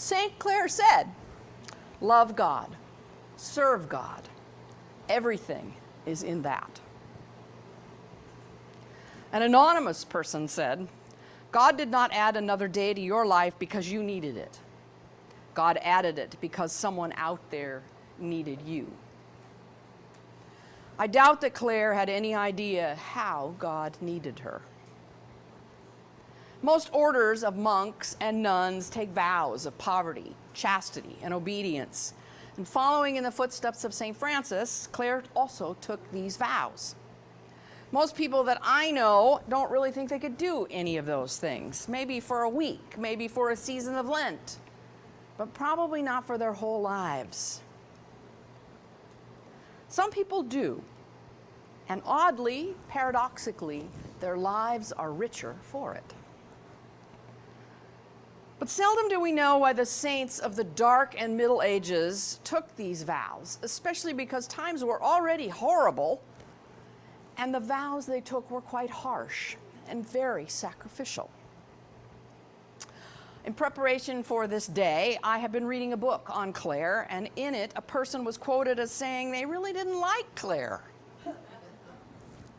St. Clare said, love God, serve God. Everything is in that. An anonymous person said, God did not add another day to your life because you needed it. God added it because someone out there needed you. I doubt that Clare had any idea how God needed her. Most orders of monks and nuns take vows of poverty, chastity, and obedience. And following in the footsteps of St. Francis, Clare also took these vows. Most people that I know don't really think they could do any of those things. Maybe for a week, maybe for a season of Lent, but probably not for their whole lives. Some people do, and oddly, paradoxically, their lives are richer for it. But seldom do we know why the saints of the Dark and Middle Ages took these vows, especially because times were already horrible, and the vows they took were quite harsh and very sacrificial. In preparation for this day, I have been reading a book on Clare, and in it, a person was quoted as saying they really didn't like Clare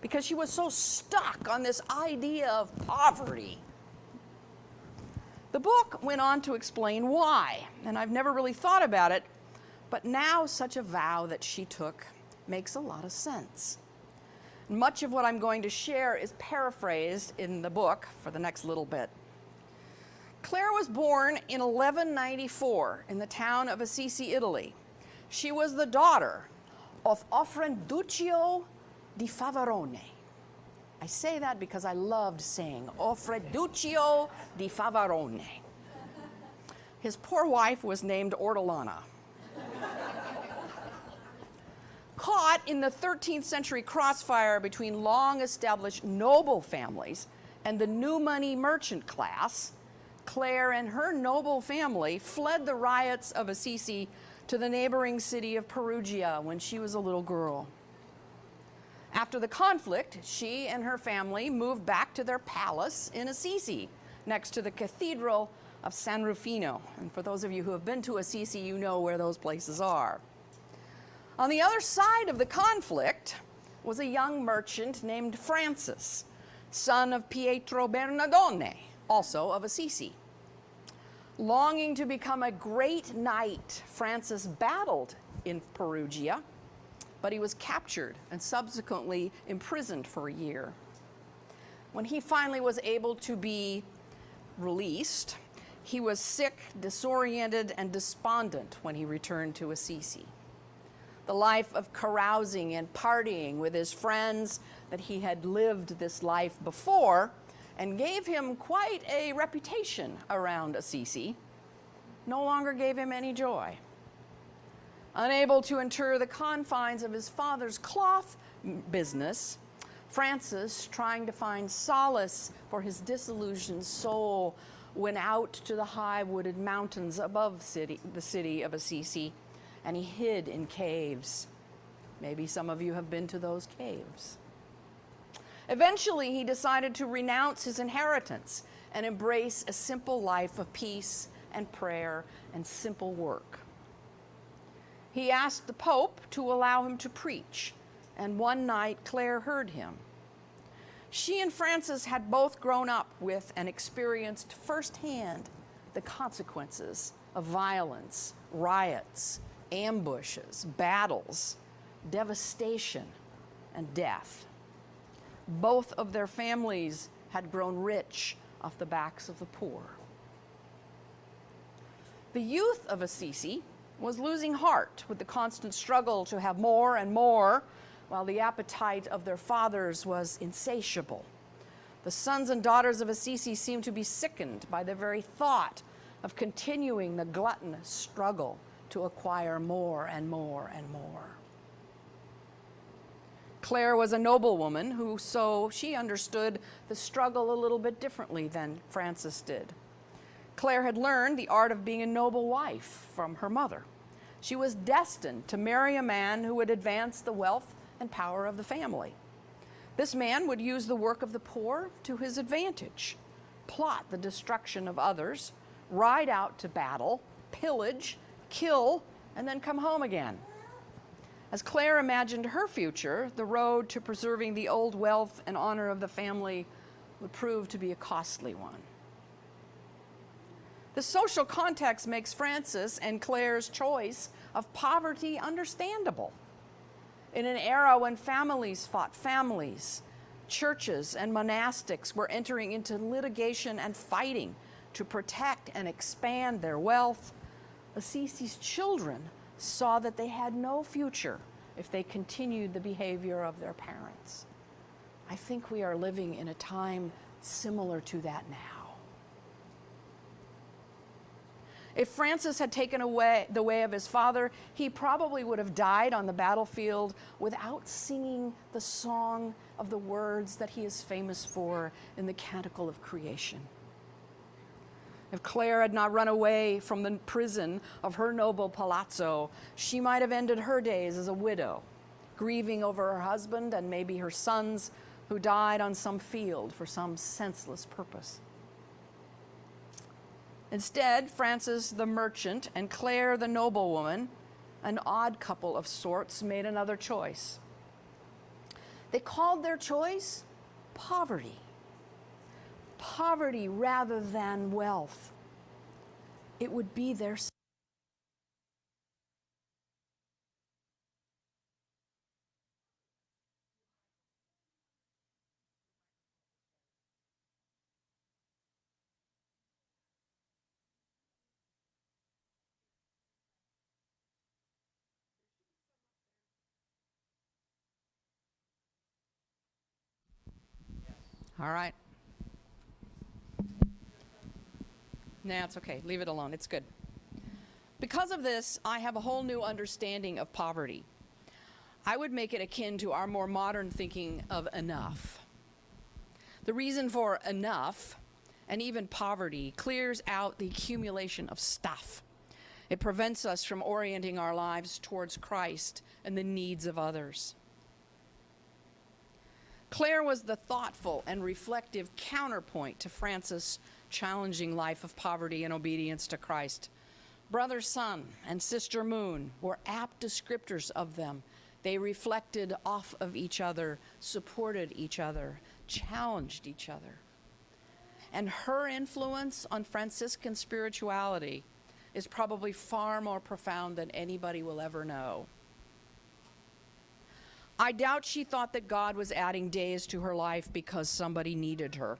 because she was so stuck on this idea of poverty. The book went on to explain why, and I've never really thought about it, but now such a vow that she took makes a lot of sense. Much of what I'm going to share is paraphrased in the book for the next little bit. Clare was born in 1194 in the town of Assisi, Italy. She was the daughter of Offrenduccio di Favarone. I say that because I loved saying Offrenduccio di Favarone. His poor wife was named Ortolana. Caught in the 13th century crossfire between long-established noble families and the new money merchant class, Clare and her noble family fled the riots of Assisi to the neighboring city of Perugia when she was a little girl. After the conflict, she and her family moved back to their palace in Assisi, next to the Cathedral of San Rufino. And for those of you who have been to Assisi, you know where those places are. On the other side of the conflict was a young merchant named Francis, son of Pietro Bernardone, also of Assisi. Longing to become a great knight, Francis battled in Perugia, but he was captured and subsequently imprisoned for a year. When he finally was able to be released, he was sick, disoriented, and despondent when he returned to Assisi. The life of carousing and partying with his friends that he had lived this life before and gave him quite a reputation around Assisi, no longer gave him any joy. Unable to enter the confines of his father's cloth business, Francis, trying to find solace for his disillusioned soul, went out to the high wooded mountains above the city of Assisi, and he hid in caves. Maybe some of you have been to those caves. Eventually, he decided to renounce his inheritance and embrace a simple life of peace and prayer and simple work. He asked the Pope to allow him to preach, and one night Clare heard him. She and Francis had both grown up with and experienced firsthand the consequences of violence, riots, ambushes, battles, devastation, and death. Both of their families had grown rich off the backs of the poor. The youth of Assisi was losing heart with the constant struggle to have more and more, while the appetite of their fathers was insatiable. The sons and daughters of Assisi seemed to be sickened by the very thought of continuing the gluttonous struggle to acquire more and more and more. Clare was a noblewoman so she understood the struggle a little bit differently than Francis did. Clare had learned the art of being a noble wife from her mother. She was destined to marry a man who would advance the wealth and power of the family. This man would use the work of the poor to his advantage, plot the destruction of others, ride out to battle, pillage, kill, and then come home again. As Clare imagined her future, the road to preserving the old wealth and honor of the family would prove to be a costly one. The social context makes Frances and Clare's choice of poverty understandable. In an era when families fought families, churches and monastics were entering into litigation and fighting to protect and expand their wealth, Assisi's children saw that they had no future if they continued the behavior of their parents. I think we are living in a time similar to that now. If Francis had taken away the way of his father, he probably would have died on the battlefield without singing the song of the words that he is famous for in the Canticle of Creation. If Clare had not run away from the prison of her noble palazzo, she might have ended her days as a widow, grieving over her husband and maybe her sons who died on some field for some senseless purpose. Instead, Frances the merchant and Clare the noblewoman, an odd couple of sorts, made another choice. They called their choice poverty. Poverty rather than wealth. It would be their All right. Nah, it's okay. Leave it alone. It's good. Because of this, I have a whole new understanding of poverty. I would make it akin to our more modern thinking of enough. The reason for enough, and even poverty, clears out the accumulation of stuff. It prevents us from orienting our lives towards Christ and the needs of others. Clare was the thoughtful and reflective counterpoint to Frances' challenging life of poverty and obedience to Christ. Brother Sun and Sister Moon were apt descriptors of them. They reflected off of each other, supported each other, challenged each other. And her influence on Franciscan spirituality is probably far more profound than anybody will ever know. I doubt she thought that God was adding days to her life because somebody needed her.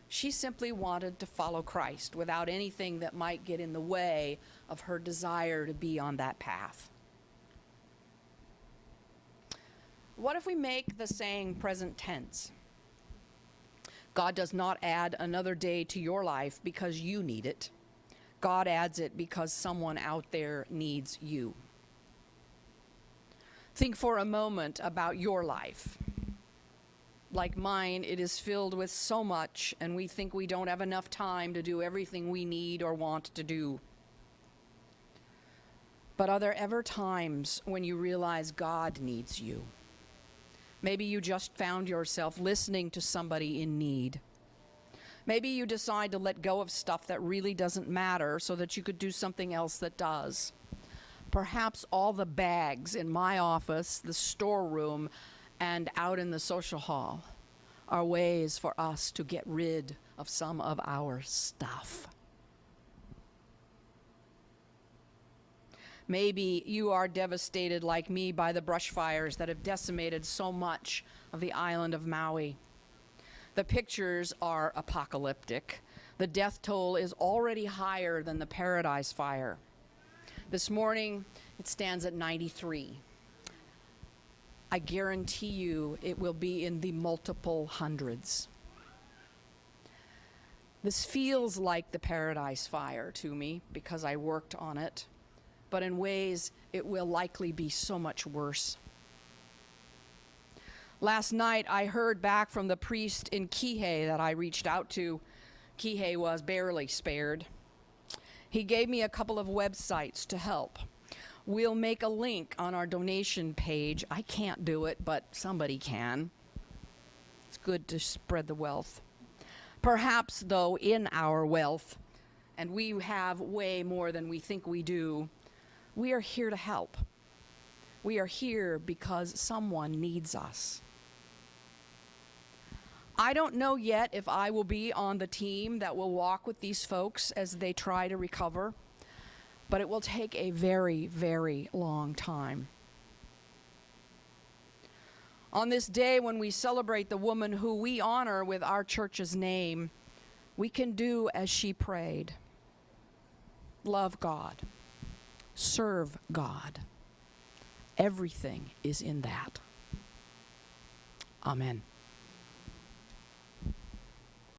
She simply wanted to follow Christ without anything that might get in the way of her desire to be on that path. What if we make the saying present tense? God does not add another day to your life because you need it. God adds it because someone out there needs you. Think for a moment about your life. Like mine, it is filled with so much, and we think we don't have enough time to do everything we need or want to do. But are there ever times when you realize God needs you? Maybe you just found yourself listening to somebody in need. Maybe you decide to let go of stuff that really doesn't matter so that you could do something else that does. Perhaps all the bags in my office, the storeroom, and out in the social hall are ways for us to get rid of some of our stuff. Maybe you are devastated like me by the brush fires that have decimated so much of the island of Maui. The pictures are apocalyptic. The death toll is already higher than the Paradise Fire. This morning, it stands at 93. I guarantee you it will be in the multiple hundreds. This feels like the Paradise Fire to me because I worked on it, but in ways it will likely be so much worse. Last night, I heard back from the priest in Kihei that I reached out to. Kihei was barely spared. He gave me a couple of websites to help. We'll make a link on our donation page. I can't do it, but somebody can. It's good to spread the wealth. Perhaps, though, in our wealth, and we have way more than we think we do, we are here to help. We are here because someone needs us. I don't know yet if I will be on the team that will walk with these folks as they try to recover, but it will take a very, very long time. On this day when we celebrate the woman who we honor with our church's name, we can do as she prayed. Love God. Serve God. Everything is in that. Amen.